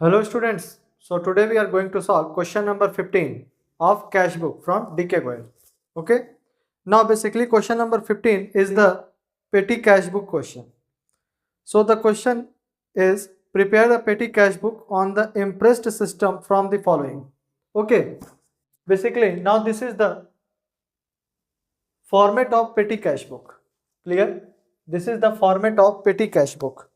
Hello students, so today we are going to solve question number 15 of cash book from DK Goyal. Okay, now basically question number 15 is the petty cash book question. So the question is prepare the petty cash book on the impressed system from the following. Okay, basically now this is the format of petty cash book. Clear? This is the format of petty cash book.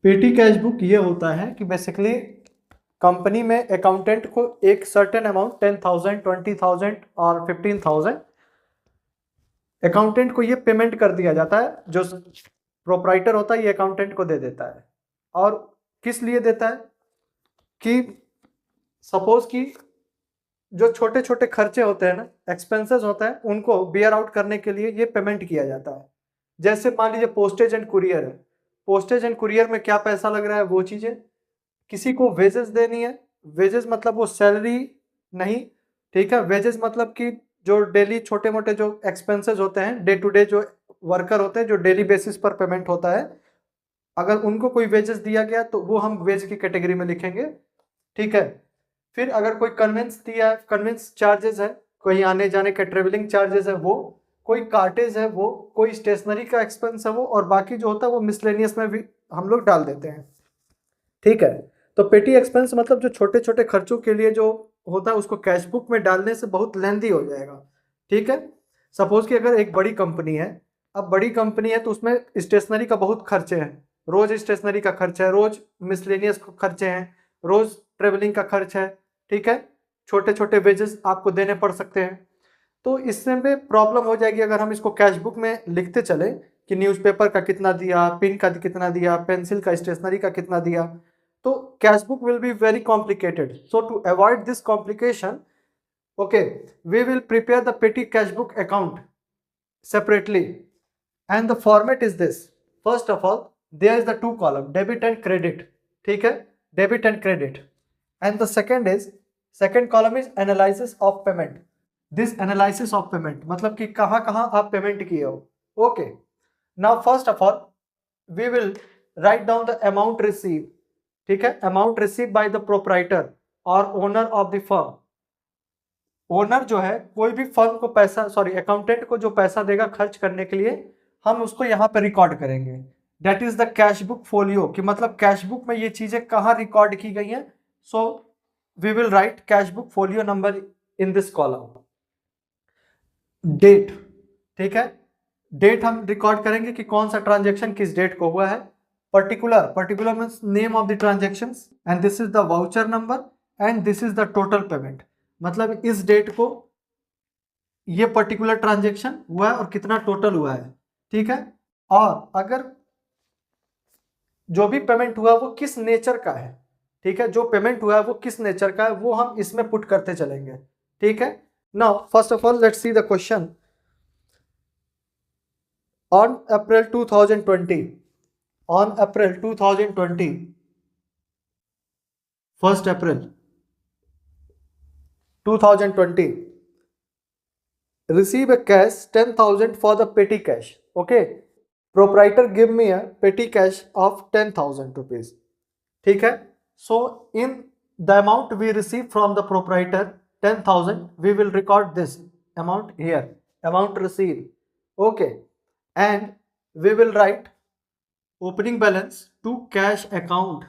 पेटी cash book ये होता है कि basically company में accountant को एक certain amount 10,000, 20,000 और 15,000 accountant को ये पेमेंट कर दिया जाता है। जो प्रोप्राइटर होता है ये अकाउंटेंट को दे देता है। और किस लिए देता है कि सपोज कि जो छोटे छोटे खर्चे होते हैं ना, एक्सपेंसेस होते हैं, उनको बियर आउट करने के लिए ये पेमेंट किया जाता है। जैसे मान लीजिए पोस्टेज एंड कुरियर है, पोस्टेज एंड कुरियर में क्या पैसा लग रहा है, वो चीजें किसी को वेजेस देनी है। वेजेस मतलब वो सैलरी नहीं, ठीक है। वेजेस मतलब कि जो डेली छोटे मोटे जो एक्सपेंसेस होते हैं, डे टू डे जो वर्कर होते हैं, जो डेली बेसिस पर पेमेंट होता है, अगर उनको कोई वेजेस दिया गया तो वो हम वेज की कैटेगरी में लिखेंगे, ठीक है। फिर अगर कोई कन्वेंस दिया है, कन्वेंस चार्जेस है, कोई आने जाने के ट्रेवलिंग चार्जेस है वो, कोई कार्टेज है वो, कोई स्टेशनरी का एक्सपेंस है वो, और बाकी जो होता है वो मिसलेनियस में भी हम लोग डाल देते हैं, ठीक है। तो पेटी एक्सपेंस मतलब जो छोटे छोटे खर्चों के लिए जो होता है उसको कैश बुक में डालने से बहुत लेंदी हो जाएगा, ठीक है। सपोज कि अगर एक बड़ी कंपनी है, अब बड़ी कंपनी है तो उसमें स्टेशनरी का बहुत खर्चे हैं, रोज स्टेशनरी का खर्च है, रोज मिसलेनियस खर्चे हैं, रोज ट्रेवलिंग का खर्च है, ठीक है। छोटे छोटे वेजेस आपको देने पड़ सकते हैं। तो इससे में प्रॉब्लम हो जाएगी अगर हम इसको कैश बुक में लिखते चले कि न्यूज़पेपर का कितना दिया, पिन का कितना दिया, पेंसिल का, स्टेशनरी का कितना दिया, तो cash book will be very complicated. So to avoid this complication, okay, we will prepare the petty cash book account separately, and the format is this. First of all, there is the two column, debit and credit, ठीक है, debit and credit, and the second column is analysis of payment. This analysis of payment मतलब कि कहाँ कहाँ आप payment किए हो। Okay, now first of all we will write down the amount received, ठीक है। Amount receive by the proprietor और owner of the firm. Owner जो है कोई भी फर्म को पैसा, सॉरी अकाउंटेंट को जो पैसा देगा खर्च करने के लिए, हम उसको यहाँ पे रिकॉर्ड करेंगे। That is the cash book folio, कि मतलब कैश बुक में ये चीजें कहाँ रिकॉर्ड की गई हैं। So we will write cash book folio number in this column. Date, ठीक है, डेट हम रिकॉर्ड करेंगे कि कौन सा ट्रांजेक्शन किस डेट को हुआ है। particular means name of the transactions, and this is the voucher number, and this is the total payment। मतलब इस डेट को ये पर्टिकुलर ट्रांजेक्शन हुआ है और कितना टोटल हुआ है, ठीक है। और अगर जो भी पेमेंट हुआ वो किस नेचर का है, ठीक है, जो पेमेंट हुआ है वो किस नेचर का है, वो हम इसमें पुट करते चलेंगे, ठीक है। Now first of all let's see the question. On April 2020, on April 2020, 1st April 2020, receive a cash 10,000 for the petty cash. Okay, proprietor give me a petty cash of 10,000 rupees, ठीक है। So in the amount we receive from the proprietor 10,000, we will record this amount here, amount received, okay, and we will write opening balance to cash account.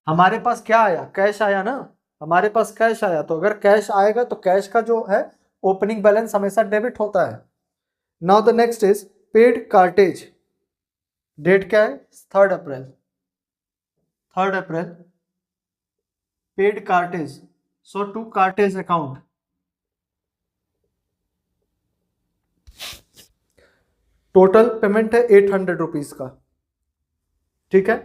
हमारे पास क्या आया, cash आया ना, हमारे पास cash आया, तो अगर कैश आएगा तो कैश का जो है ओपनिंग बैलेंस हमेशा डेबिट होता है। Now the next is paid cartage. Date क्या है, 3rd April, 3rd April, paid cartage, so to cartage account. Total payment है 800 रुपीज का, ठीक है।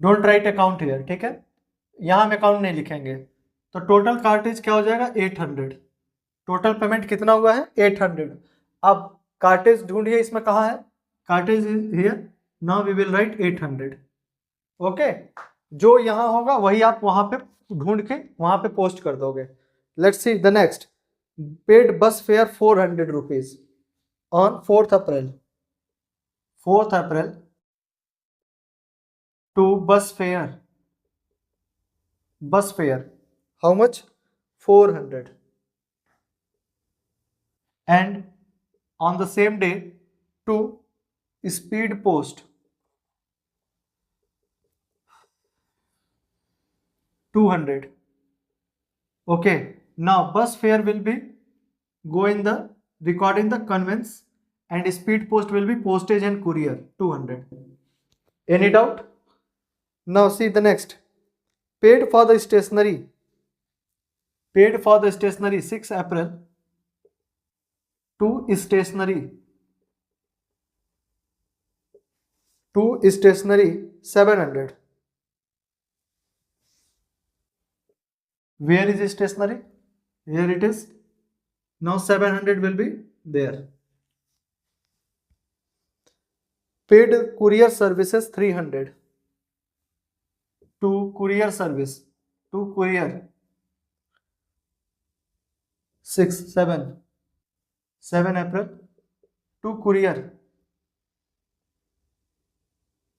डोंट राइट अकाउंट हियर, ठीक है, यहां हम अकाउंट नहीं लिखेंगे। तो टोटल कार्टेज क्या हो जाएगा, 800। टोटल पेमेंट कितना हुआ है, 800। अब कार्टेज ढूंढिए, इसमें कहाँ है, cartage is here. Now we will write 800, okay. जो यहां होगा वही आप वहां पे ढूंढ के वहां पे पोस्ट कर दोगे, Let's see the next. Paid bus fare 400 rupees on 4th April. 4th April to bus fare. Bus fare. How much? 400. And on the same day to speed post 200. Okay. Now bus fare will be go in the record in the conveyance and speed post will be postage and courier 200. Any doubt? Now see the next. Paid for the stationery. Paid for the stationery 6 April to stationery 700. Where is stationery? Here it is. Now 700 will be there. Paid courier services 300. To courier service. To courier 7 April to courier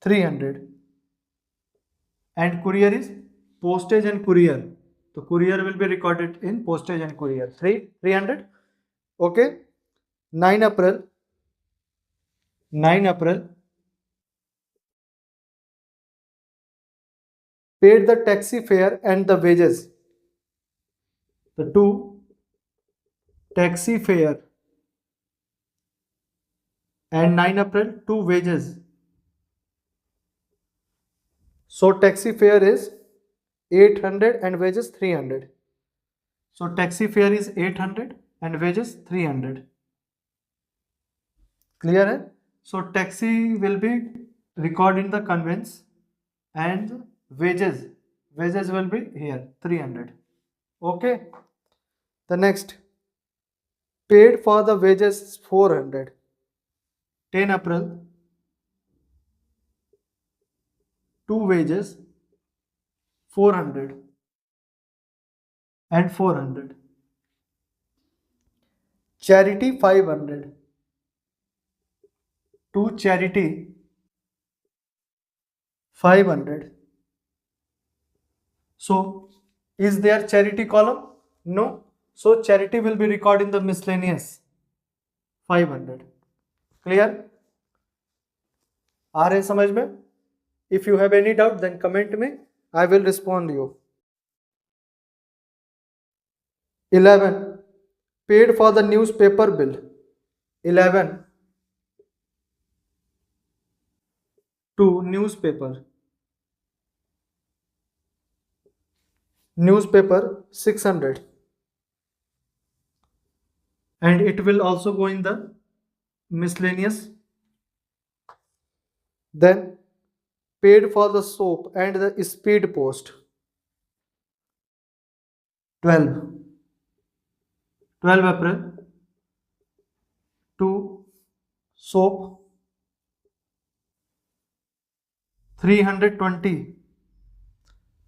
300. And courier is postage and courier. So courier will be recorded in postage and courier 300. Okay. 9 April paid the taxi fare and the wages. The two taxi fare and 9 April two wages. So taxi fare is 800 and wages 300. So taxi fare is 800 and wages 300. Clear hai? So taxi will be recorded in the conveyance and wages will be here 300. Okay. The next, paid for the wages 400. 10 April two wages 400 and 400. Charity 500. To charity 500. So is there charity column? No. So charity will be recorded in the miscellaneous 500. Clear? आ रहे समझ में? If you have any doubt, then comment me. I will respond you. 11. Paid for the newspaper bill. 11. To newspaper. Newspaper 600. And it will also go in the miscellaneous. Then paid for the soap and the speed post 12 April to soap 320.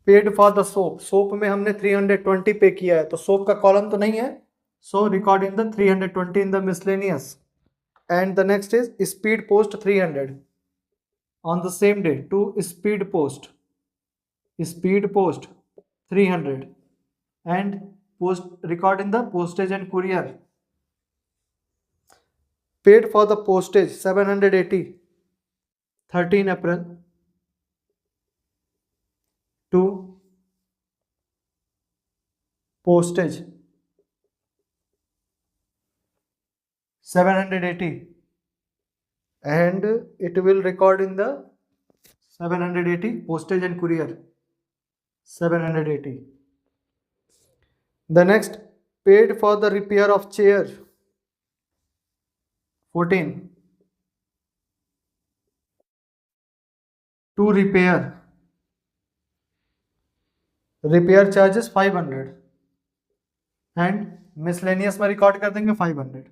Paid for the soap में हमने 320 पे किया है तो soap का column तो नहीं है सो record in the 320 in the miscellaneous and the next is speed post 300 on the same day to speed post 300 and post record in the postage and courier. Paid for the postage 780. 13 April to postage 780 and it will record in the 780 postage and courier 780. The next, paid for the repair of chair 14. To repair charges 500 and miscellaneous में record कर देंगे 500.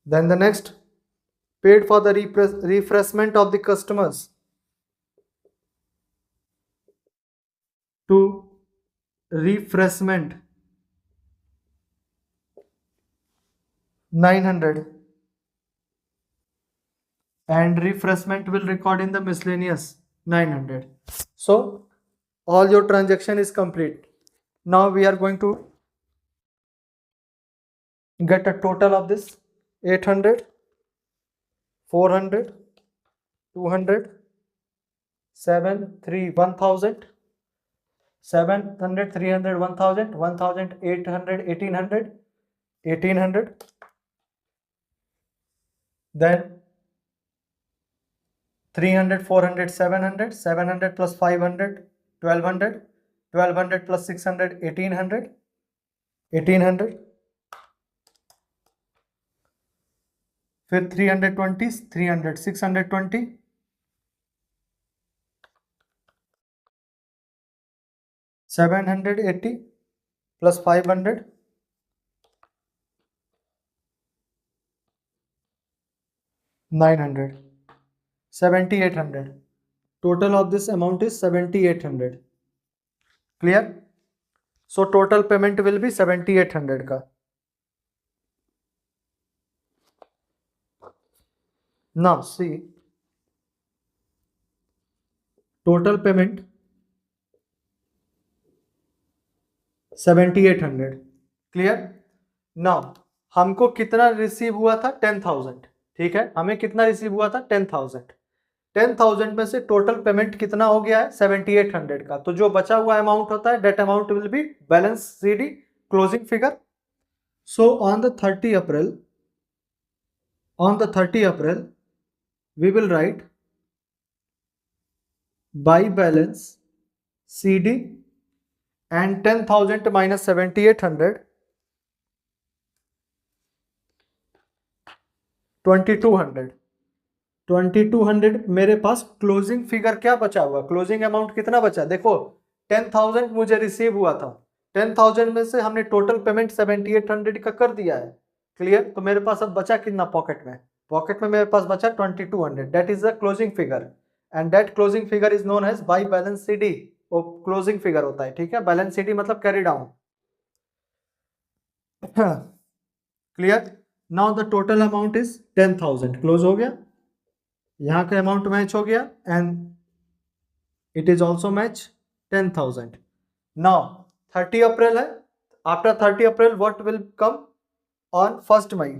Then the next, paid for the refreshment of the customers to refreshment 900, and refreshment will record in the miscellaneous 900. So all your transaction is complete. Now we are going to get a total of this: 800, 400, 200, 7, 3, 1000, 700, 300, 1000, 1000, 800, 1800, 1800, then 300, 400, 700, 700 plus 500, 1200, 1200 plus 600, 1800, 1800, फिर 320, 300, 620, 780 plus 500, 900, 7800. Total of this amount is 7800. Clear? So total payment will be 7800 का. Now see, total payment 7800. Clear? Now हमको कितना receive हुआ था? 10,000. ठीक है, हमें कितना रिसीव हुआ था? 10,000. 10,000 में से टोटल पेमेंट कितना हो गया है? 7800 का. तो जो बचा हुआ अमाउंट होता है, date amount will be balance CD closing figure. So on the 30 April we will write by balance CD and 10,000 minus 7,800, 2,200. 2,200 मेरे पास क्लोजिंग फिगर क्या बचा हुआ? क्लोजिंग अमाउंट कितना बचा? देखो 10,000 मुझे रिसीव हुआ था. 10,000 में से हमने टोटल पेमेंट 7,800 का कर दिया है. क्लियर? तो मेरे पास अब बचा कितना पॉकेट में? पॉकेट में मेरे पास बचा 2,200. That is the closing figure and that closing figure is known as by balance CD. वो क्लोजिंग फिगर होता है. ठीक है, बैलेंस सीडी मतलब carry down. Clear? Now the total amount is 10,000. Close हो गया. यहाँ का अमाउंट मैच हो गया and it is also match 10,000. Now 30 April है. After 30 April what will come on 1st May?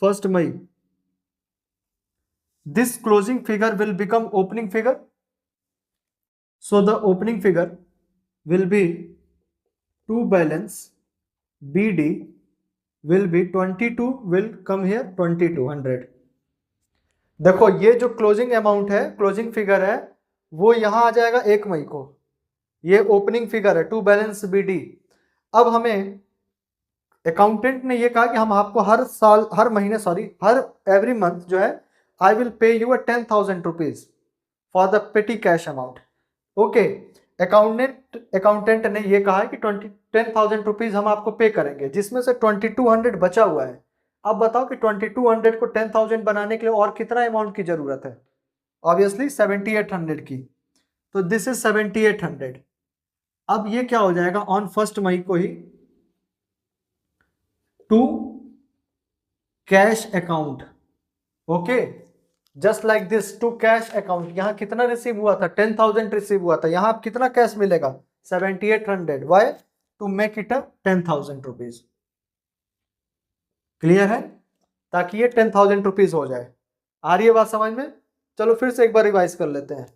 1st May, this closing figure will become opening figure. So the opening figure will be to balance BD will be 22 will come here 2,200. देखो ये जो closing amount है, closing figure है, वो यहां आ जाएगा 1 मई को. ये ओपनिंग फिगर है टू बैलेंस BD. अब हमें अकाउंटेंट ने ये कहा कि हम आपको हर एवरी मंथ जो है I will pay you 10,000 rupees for the पेटी कैश अमाउंट. ओके, अकाउंटेंट ने ये कहा है कि 10,000 रुपीज हम आपको पे करेंगे, जिसमें से 2,200 बचा हुआ है. अब बताओ कि 2,200 को 10,000 बनाने के लिए और कितना अमाउंट की जरूरत है? ऑब्वियसली 7,800 की. तो दिस इज 7,800. अब ये क्या हो जाएगा ऑन 1st May को ही to cash account. Okay, just like this to cash account. यहां कितना रिसीव हुआ था? 10,000 रिसीव हुआ था. यहां आप कितना कैश मिलेगा? 7,800. Why? To make it 10,000 rupees. Clear है? ताकि ये 10,000 रुपीज हो जाए. आ रही है बात समझ में? चलो फिर से एक बार रिवाइज कर लेते हैं.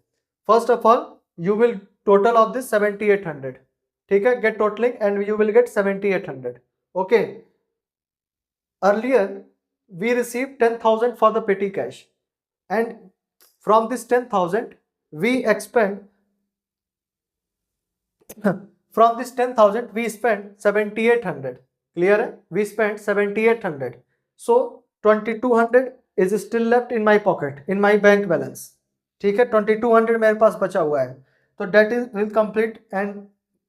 First of all you will total of this 7,800. ठीक है, get totalling and you will get 7,800. Okay, earlier we received 10,000 for the petty cash and from this 10,000 we from this 10,000 we spent 7,800. Clear है? We spent 7,800. So 2,200 is still left in my pocket, in my bank balance. ठीक है, 2,200 मेरे पास बचा हुआ है. तो that is will complete and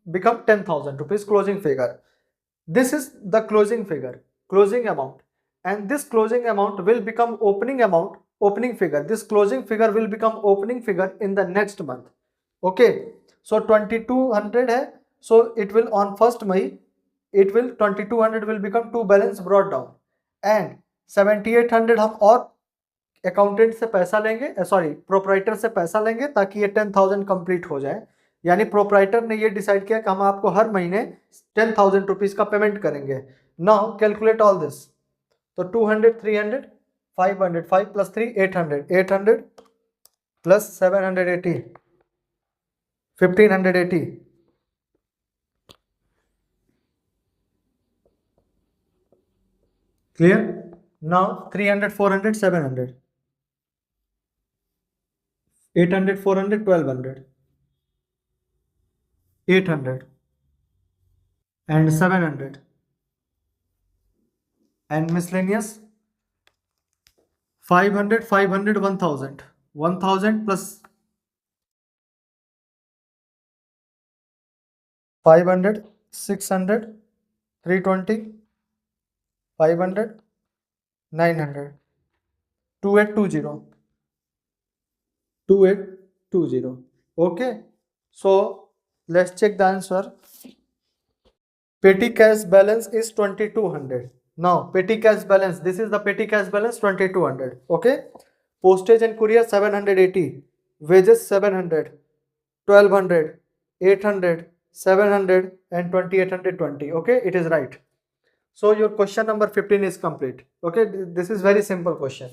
become 10,000 rupees closing figure. This is the closing figure, closing amount, and this closing amount will become opening amount, opening figure. This closing figure will become opening figure in the next month. Okay, so 2,200 है, so it will on 1st May it will 2200 will become two balance brought down and 7800 हम और accountant से पैसा लेंगे, sorry proprietor से पैसा लेंगे ताकि ये 10,000 कंप्लीट हो जाए। यानी प्रोपराइटर ने ये डिसाइड किया कि हम आपको हर महीने 10,000 रुपीज का पेमेंट करेंगे। नाउ कैलकुलेट ऑल दिस, तो 200 300 500 5 + 3 800 800 plus 780 1580 clear? Now 300 400 700 800 400 1200 800 and 700 and miscellaneous 500 500 1000 1000 plus 500 600 320 500 900 2820 2820 okay. So let's check the answer. Petty cash balance is 2200. Now petty cash balance, this is the petty cash balance 2200. Okay, postage and courier 780, wages 700, 1200, 800, 700 and 2820. Okay, it is right. So your question number 15 is complete. Okay, this is very simple question.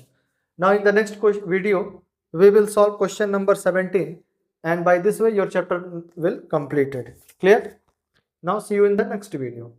Now in the next video we will solve question number 17 and by this way your chapter will completed. Clear? Now see you in the next video.